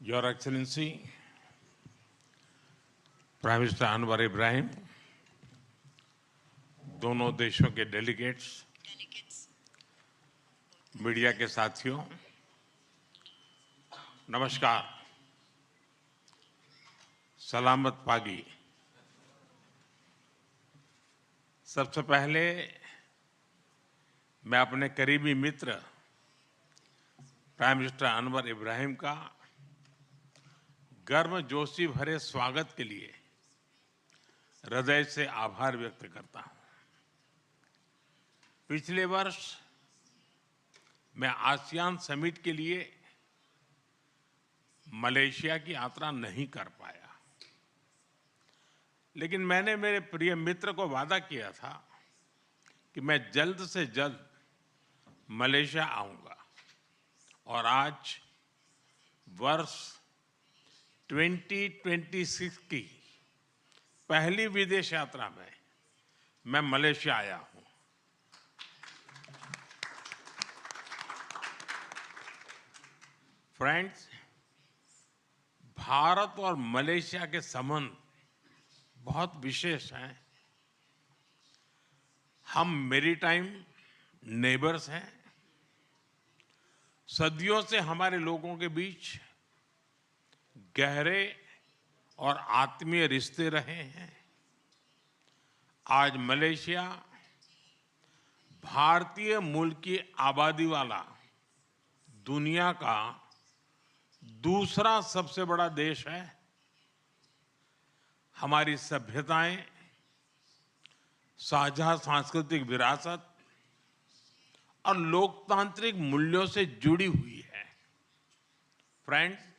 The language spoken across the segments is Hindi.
Your Excellency, prime minister Anwar Ibrahim, दोनों देशों के डेलीगेट्स, मीडिया के साथियों, नमस्कार। सलामत पागी। सबसे पहले मैं अपने करीबी मित्र प्राइम मिनिस्टर अनवर इब्राहिम का गर्मजोशी भरे स्वागत के लिए हृदय से आभार व्यक्त करता हूं। पिछले वर्ष मैं आसियान समिट के लिए मलेशिया की यात्रा नहीं कर पाया, लेकिन मैंने मेरे प्रिय मित्र को वादा किया था कि मैं जल्द से जल्द मलेशिया आऊंगा और आज वर्ष 2026 की पहली विदेश यात्रा में मैं मलेशिया आया हूं। फ्रेंड्स, भारत और मलेशिया के संबंध बहुत विशेष हैं। हम मैरीटाइम नेबर्स हैं। सदियों से हमारे लोगों के बीच गहरे और आत्मीय रिश्ते रहे हैं। आज मलेशिया भारतीय मूल की आबादी वाला दुनिया का दूसरा सबसे बड़ा देश है। हमारी सभ्यताएं, साझा सांस्कृतिक विरासत और लोकतांत्रिक मूल्यों से जुड़ी हुई है। फ्रेंड्स,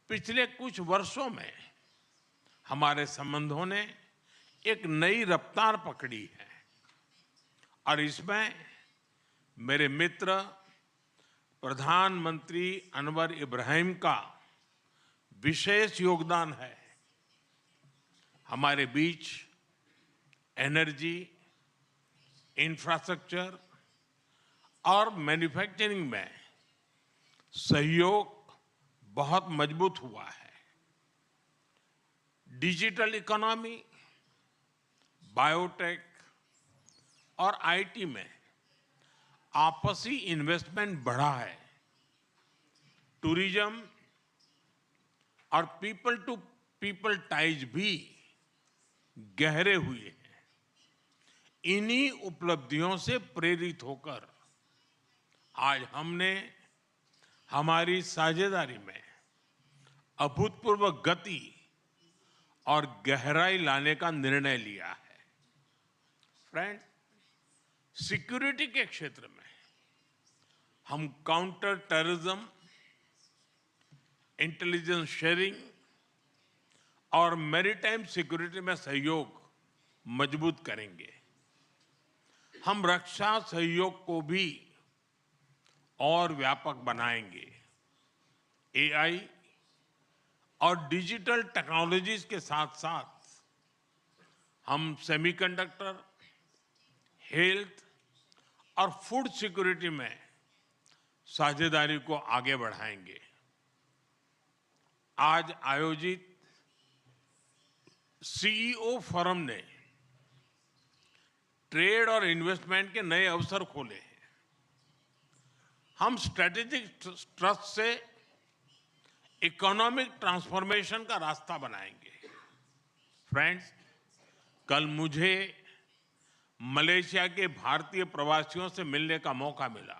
पिछले कुछ वर्षों में हमारे संबंधों ने एक नई रफ्तार पकड़ी है और इसमें मेरे मित्र प्रधानमंत्री अनवर इब्राहिम का विशेष योगदान है। हमारे बीच एनर्जी, इंफ्रास्ट्रक्चर और मैन्युफैक्चरिंग में सहयोग बहुत मजबूत हुआ है। डिजिटल इकोनॉमी, बायोटेक और आईटी में आपसी इन्वेस्टमेंट बढ़ा है। टूरिज्म और पीपल टू पीपल टाइज भी गहरे हुए हैं। इन्हीं उपलब्धियों से प्रेरित होकर आज हमने हमारी साझेदारी में अभूतपूर्व गति और गहराई लाने का निर्णय लिया है। फ्रेंड्स, सिक्योरिटी के क्षेत्र में हम काउंटर टेररिज्म, इंटेलिजेंस शेयरिंग और मैरीटाइम सिक्योरिटी में सहयोग मजबूत करेंगे। हम रक्षा सहयोग को भी और व्यापक बनाएंगे। एआई और डिजिटल टेक्नोलॉजीज के साथ साथ हम सेमीकंडक्टर, हेल्थ और फूड सिक्योरिटी में साझेदारी को आगे बढ़ाएंगे। आज आयोजित सीईओ फोरम ने ट्रेड और इन्वेस्टमेंट के नए अवसर खोले हैं। हम स्ट्रेटेजिक ट्रस्ट से इकोनॉमिक ट्रांसफॉर्मेशन का रास्ता बनाएंगे। फ्रेंड्स, कल मुझे मलेशिया के भारतीय प्रवासियों से मिलने का मौका मिला।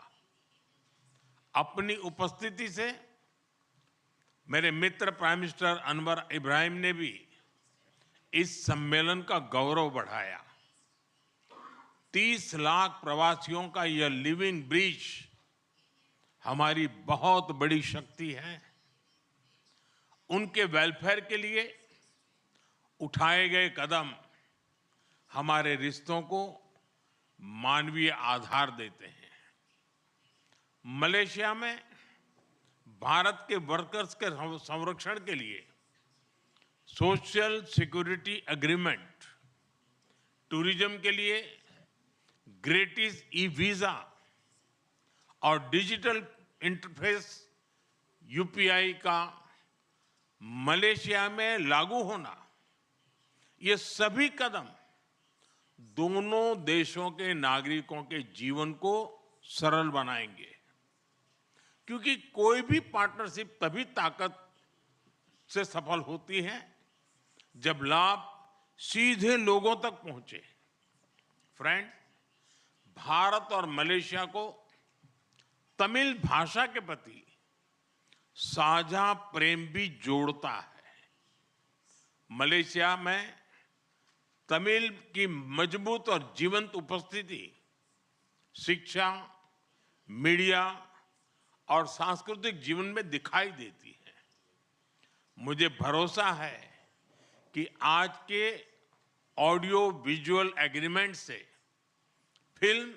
अपनी उपस्थिति से मेरे मित्र प्राइम मिनिस्टर अनवर इब्राहिम ने भी इस सम्मेलन का गौरव बढ़ाया। 30 लाख प्रवासियों का यह लिविंग ब्रिज हमारी बहुत बड़ी शक्ति है। उनके वेलफेयर के लिए उठाए गए कदम हमारे रिश्तों को मानवीय आधार देते हैं। मलेशिया में भारत के वर्कर्स के संरक्षण के लिए सोशल सिक्योरिटी एग्रीमेंट, टूरिज्म के लिए ग्रेटिस ई वीजा और डिजिटल इंटरफेस यूपीआई का मलेशिया में लागू होना, ये सभी कदम दोनों देशों के नागरिकों के जीवन को सरल बनाएंगे, क्योंकि कोई भी पार्टनरशिप तभी ताकत से सफल होती है जब लाभ सीधे लोगों तक पहुंचे। फ्रेंड्स, भारत और मलेशिया को तमिल भाषा के प्रति साझा प्रेम भी जोड़ता है। मलेशिया में तमिल की मजबूत और जीवंत उपस्थिति शिक्षा, मीडिया और सांस्कृतिक जीवन में दिखाई देती है। मुझे भरोसा है कि आज के ऑडियो विजुअल एग्रीमेंट से फिल्म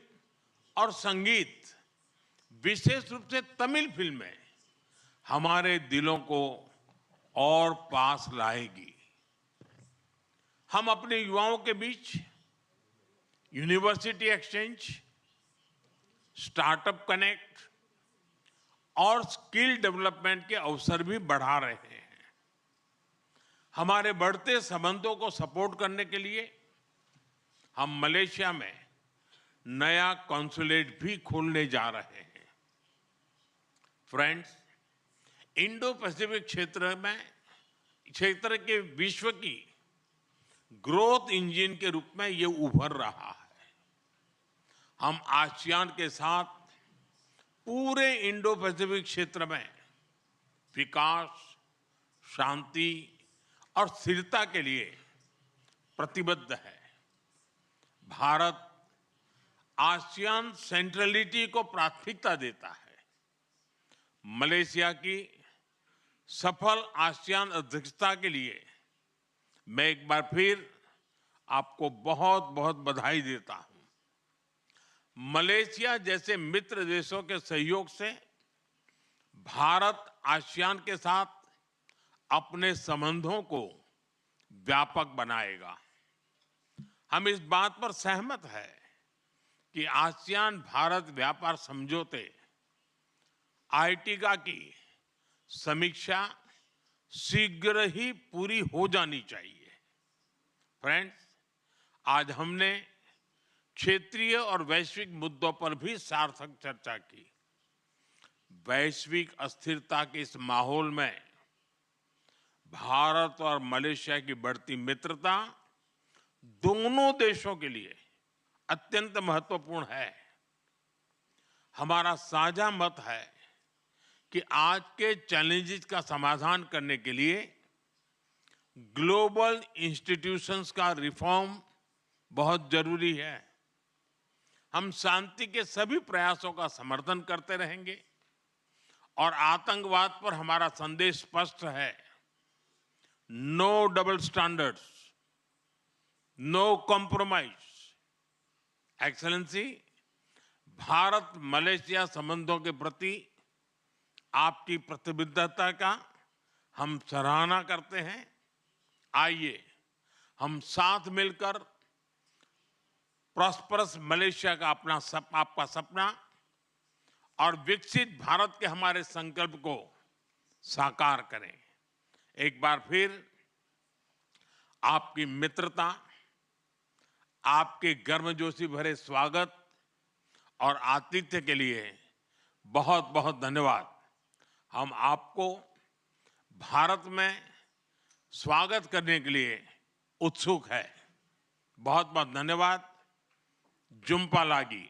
और संगीत, विशेष रूप से तमिल फिल्में, हमारे दिलों को और पास लाएगी। हम अपने युवाओं के बीच यूनिवर्सिटी एक्सचेंज, स्टार्टअप कनेक्ट और स्किल डेवलपमेंट के अवसर भी बढ़ा रहे हैं। हमारे बढ़ते संबंधों को सपोर्ट करने के लिए हम मलेशिया में नया कॉन्सुलेट भी खोलने जा रहे हैं। फ्रेंड्स, इंडो पैसिफिक क्षेत्र के विश्व की ग्रोथ इंजन के रूप में ये उभर रहा है। हम आसियान के साथ पूरे इंडो पैसिफिक क्षेत्र में विकास, शांति और स्थिरता के लिए प्रतिबद्ध है। भारत आसियान सेंट्रलिटी को प्राथमिकता देता है। मलेशिया की सफल आसियान अध्यक्षता के लिए मैं एक बार फिर आपको बहुत बहुत बधाई देता हूं। मलेशिया जैसे मित्र देशों के सहयोग से भारत आसियान के साथ अपने संबंधों को व्यापक बनाएगा। हम इस बात पर सहमत हैं कि आसियान भारत व्यापार समझौते आर्टिगा की समीक्षा शीघ्र ही पूरी हो जानी चाहिए। फ्रेंड्स, आज हमने क्षेत्रीय और वैश्विक मुद्दों पर भी सार्थक चर्चा की। वैश्विक अस्थिरता के इस माहौल में भारत और मलेशिया की बढ़ती मित्रता दोनों देशों के लिए अत्यंत महत्वपूर्ण है। हमारा साझा मत है कि आज के चैलेंजेस का समाधान करने के लिए ग्लोबल इंस्टीट्यूशंस का रिफॉर्म बहुत जरूरी है। हम शांति के सभी प्रयासों का समर्थन करते रहेंगे और आतंकवाद पर हमारा संदेश स्पष्ट है। No double standards, no compromise. Excellency, Bharat Malaysia संबंधों के प्रति आपकी प्रतिबद्धता का हम सराहना करते हैं। आइए हम साथ मिलकर प्रॉस्परस मलेशिया का आपका सपना और विकसित भारत के हमारे संकल्प को साकार करें। एक बार फिर आपकी मित्रता, आपके गर्मजोशी भरे स्वागत और आतिथ्य के लिए बहुत बहुत धन्यवाद। हम आपको भारत में स्वागत करने के लिए उत्सुक है। बहुत बहुत धन्यवाद। जुम्पा लागी।